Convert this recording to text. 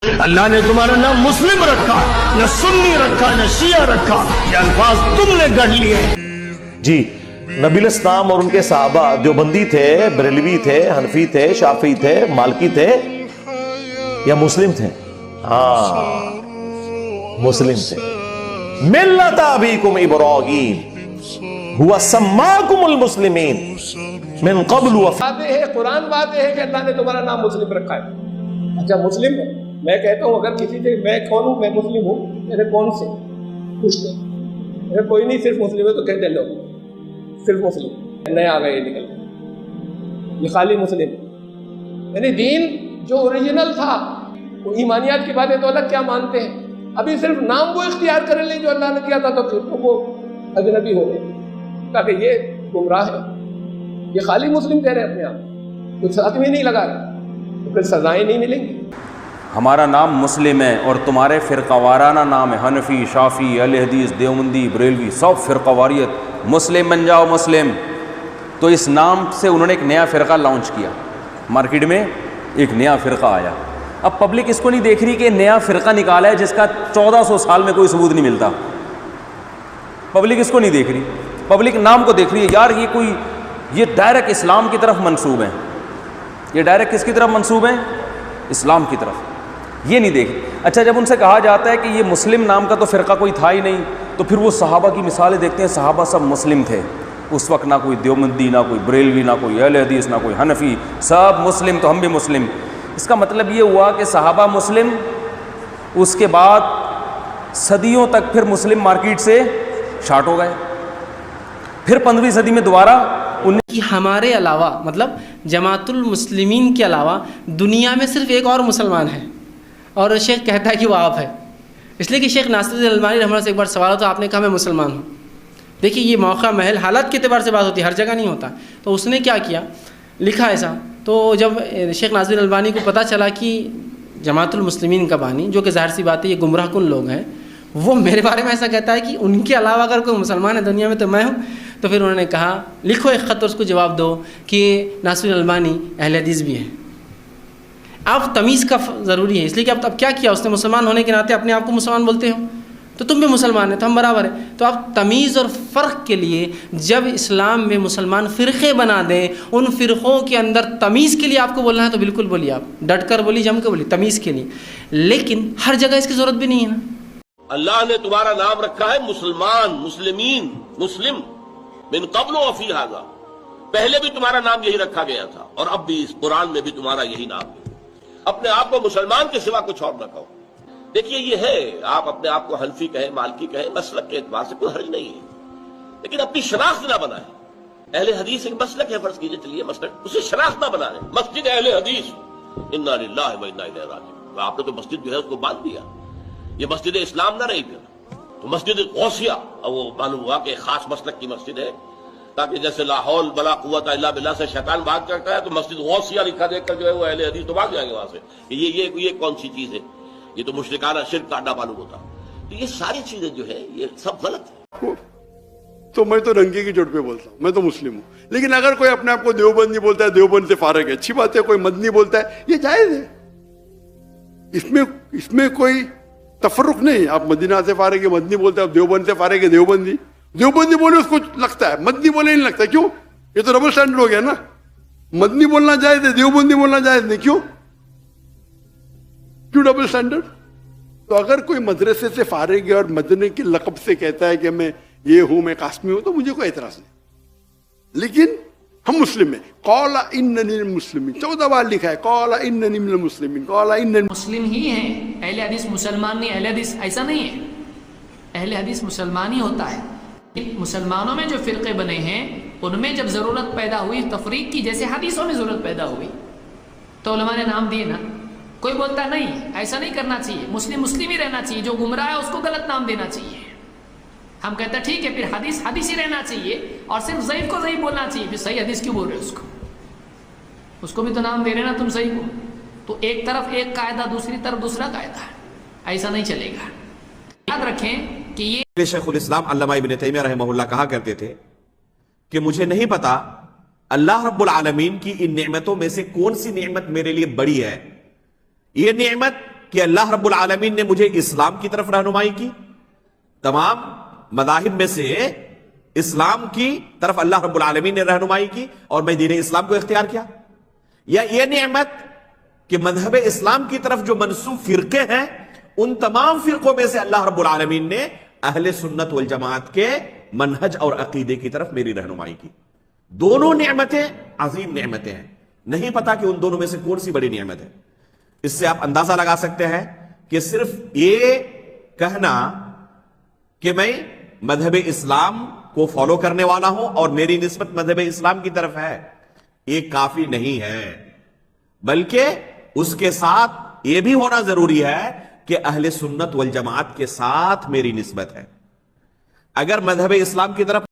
اللہ نے تمہارا نام مسلم رکھا، نہ سنی رکھا نہ شیعہ رکھا، یہ الفاظ تم نے گڑھ لیے۔ جی نبی الاسلام اور ان کے صحابہ دیوبندی تھے، بریلوی تھے، حنفی تھے، شافعی تھے، مالکی تھے یا مسلم تھے؟ ہاں مسلم تھے۔ ملت ابیکم ابراہیم ہوا سماکم المسلمین من قبل واضح ہے، قرآن واضح ہے کہ اللہ نے تمہارا نام مسلم رکھا ہے۔ اچھا مسلم ہے، میں کہتا ہوں اگر کسی سے میں کون ہوں، میں مسلم ہوں، میرے کون سے میرے کوئی نہیں، صرف مسلم ہے تو کہتے ہیں لوگ صرف مسلم نئے آ گئے یہ نکل، یہ خالی مسلم، یعنی دین جو اوریجنل تھا وہ ایمانیات کی باتیں تو الگ کیا مانتے ہیں، ابھی صرف نام وہ اختیار کر لیں جو اللہ نے کیا تھا تو پھر وہ اجنبی ہو گئے، تاکہ یہ گمراہ ہے، یہ خالی مسلم کہہ رہے ہیں اپنے آپ، کچھ ساتھ میں نہیں لگا رہے، تو پھر سزائیں نہیں ملیں گی۔ ہمارا نام مسلم ہے اور تمہارے فرقہ وارانہ نام ہے حنفی، شافعی، اہل حدیث، دیوبندی، بریلوی، سب فرقہ واریت، مسلم بن جاؤ مسلم۔ تو اس نام سے انہوں نے ایک نیا فرقہ لانچ کیا، مارکیٹ میں ایک نیا فرقہ آیا۔ اب پبلک اس کو نہیں دیکھ رہی کہ نیا فرقہ نکالا ہے جس کا 1400 سال میں کوئی ثبوت نہیں ملتا، پبلک اس کو نہیں دیکھ رہی، پبلک نام کو دیکھ رہی ہے، یار یہ ڈائریکٹ اسلام کی طرف منسوب ہیں، یہ ڈائریکٹ کس کی طرف منسوب ہیں؟ اسلام کی طرف، یہ نہیں دیکھ۔ اچھا جب ان سے کہا جاتا ہے کہ یہ مسلم نام کا تو فرقہ کوئی تھا ہی نہیں، تو پھر وہ صحابہ کی مثالیں دیکھتے ہیں، صحابہ سب مسلم تھے اس وقت، نہ کوئی دیوبندی، نہ کوئی بریلوی، نہ کوئی اہل حدیث، نہ کوئی حنفی، سب مسلم، تو ہم بھی مسلم۔ اس کا مطلب یہ ہوا کہ صحابہ مسلم، اس کے بعد صدیوں تک پھر مسلم مارکیٹ سے شارٹ ہو گئے، پھر 15ویں صدی میں دوبارہ کہ ہمارے علاوہ مطلب جماعت المسلمین کے علاوہ دنیا میں صرف ایک اور مسلمان ہے، اور شیخ کہتا ہے کہ وہ آپ ہے، اس لیے کہ شیخ ناصر الدین البانی رحمہ اللہ سے ایک بار سوال ہوتا، آپ نے کہا میں مسلمان ہوں۔ دیکھیے یہ موقع محل حالات کے اعتبار سے بات ہوتی ہے، ہر جگہ نہیں ہوتا، تو اس نے کیا کیا، لکھا ایسا۔ تو جب شیخ ناصر البانی کو پتہ چلا کہ جماعت المسلمین کا بانی، جو کہ ظاہر سی بات ہے یہ گمراہ کن لوگ ہیں، وہ میرے بارے میں ایسا کہتا ہے کہ ان کے علاوہ اگر کوئی مسلمان ہے دنیا میں تو میں ہوں، تو پھر انہوں نے کہا لکھو ایک خط اور اس کو جواب دو کہ ناصر البانی اہل حدیث بھی ہیں۔ آپ تمیز کا ضروری ہے، اس لیے کہ اب کیا کیا اس نے، مسلمان ہونے کے ناطے اپنے آپ کو مسلمان بولتے ہو تو تم بھی مسلمان ہیں، تو ہم برابر ہیں۔ تو آپ تمیز اور فرق کے لیے جب اسلام میں مسلمان فرقے بنا دیں، ان فرقوں کے اندر تمیز کے لیے آپ کو بولنا ہے تو بالکل بولیے، آپ ڈٹ کر بولیے، جم کے بولیے، تمیز کے لیے، لیکن ہر جگہ اس کی ضرورت بھی نہیں ہے نا۔ اللہ نے تمہارا نام رکھا ہے مسلمان، مسلمین، مسلم، من قبل و فی ھذا، پہلے بھی تمہارا نام یہی رکھا گیا تھا اور اب بھی اس قرآن میں بھی تمہارا یہی نام ہے، اپنے آپ کو مسلمان کے سوا کچھ اور نہ کہو۔ دیکھیے یہ ہے، آپ اپنے آپ کو حنفی کہیں، مالکی کہیں، مسلک کے اعتبار سے کوئی حرج نہیں ہے، لیکن اپنی شناخت نہ بنائیں۔ اہل حدیث ایک مسلک ہے، فرض کیجئے چلیے مسلک، اسے شناخت نہ بنائیں، مسجد اہل حدیث، انا للہ و انا الیہ راجعون، آپ نے تو مسجد جو ہے اس کو باندھ دیا، یہ مسجد اسلام نہ رہی پھر تو مسجد غوثیہ، اور وہ معلوم ہوا کہ خاص مسلک کی مسجد ہے، تاکہ جیسے لا حول ولا قوت الا باللہ سے شیطان بھاگ کرتا ہے تو مسجد غوثیہ لکھا دیکھ کر جو ہے وہ اہل حدیث تو بھاگ جائیں گے وہاں سے، یہ کون سی چیز ہے، یہ تو مشرکانہ شرک کا اڈا معلوم ہوتا۔ تو یہ ساری چیزیں جو ہے یہ سب غلط ہے۔ تو میں تو رنگے کی چوٹ پہ بولتا ہوں، میں تو مسلم ہوں، لیکن اگر کوئی اپنے آپ کو دیوبندی بولتا ہے، دیوبند سے فارغ ہے، اچھی بات ہے، کوئی مدنی بولتا ہے، یہ جائز ہے، اس میں کوئی تفرق نہیں۔ آپ مدینہ سے فارغ ہے، مدنی بولتا ہے، دیوبند سے فارغ ہے، دیوبندی بولے اس کو لگتا ہے، مدنی بولے نہیں لگتا، کیوں؟ یہ تو ڈبل سٹینڈرڈ ہو گیا نا، مدنی بولنا جائز ہے، دیوبندی بولنا جائز نہیں، کیوں ڈبل سٹینڈرڈ؟ تو اگر کوئی مدرسے سے فارغ ہے اور مدنی کے لقب سے کہتا ہے کہ میں یہ ہوں، میں قاسمی ہوں، تو مجھے کوئی اعتراض نہیں، لیکن ہم مسلم ہیں۔ قال اننی من المسلمین 14 بار لکھا ہے، قال اننی من المسلمین، قال اننی مسلم ہی ہیں، اہل حدیث مسلمان نہیں، اہل حدیث ایسا نہیں ہے، اہل حدیث مسلمان ہی ہوتا ہے۔ مسلمانوں میں جو فرقے بنے ہیں ان میں جب ضرورت پیدا ہوئی تفریق کی، جیسے حدیثوں میں ضرورت پیدا ہوئی تو علماء نے نام دیے نا، کوئی بولتا نہیں ایسا نہیں کرنا چاہیے، مسلم ہی رہنا چاہیے، جو گمراہ ہے اس کو غلط نام دینا چاہیے، ہم کہتے ہیں ٹھیک ہے پھر حدیث ہی رہنا چاہیے، اور صرف ضعیف کو ضعیف بولنا چاہیے، پھر صحیح حدیث کیوں بول رہے اس کو بھی تو نام دے رہے نا تم صحیح کو، تو ایک طرف ایک قاعدہ، دوسری طرف دوسرا قاعدہ ہے، ایسا نہیں چلے گا۔ یاد رکھیں کہ یہ شیخ الاسلام علامہ ابن تیمیہ رحمہ اللہ کہا کرتے تھے کہ مجھے نہیں پتا اللہ رب العالمین کی ان نعمتوں میں سے کون سی نعمت میرے لیے بڑی ہے، یہ نعمت کہ اللہ رب العالمین نے مجھے اسلام کی طرف رہنمائی کی، تمام مذاہب میں سے اسلام کی طرف اللہ رب العالمین نے رہنمائی کی اور میں دین اسلام کو اختیار کیا، یا یہ نعمت کہ مذہب اسلام کی طرف جو منسوب فرقے ہیں ان تمام فرقوں میں سے اللہ رب العالمین نے اہل سنت والجماعت کے منہج اور عقیدے کی طرف میری رہنمائی کی۔ دونوں نعمتیں عظیم نعمتیں ہیں، نہیں پتا کہ ان دونوں میں سے کون سی بڑی نعمت ہے۔ اس سے آپ اندازہ لگا سکتے ہیں کہ صرف یہ کہنا کہ میں مذہب اسلام کو فالو کرنے والا ہوں اور میری نسبت مذہب اسلام کی طرف ہے، یہ کافی نہیں ہے، بلکہ اس کے ساتھ یہ بھی ہونا ضروری ہے کہ اہل سنت والجماعت کے ساتھ میری نسبت ہے۔ اگر مذہب اسلام کی طرف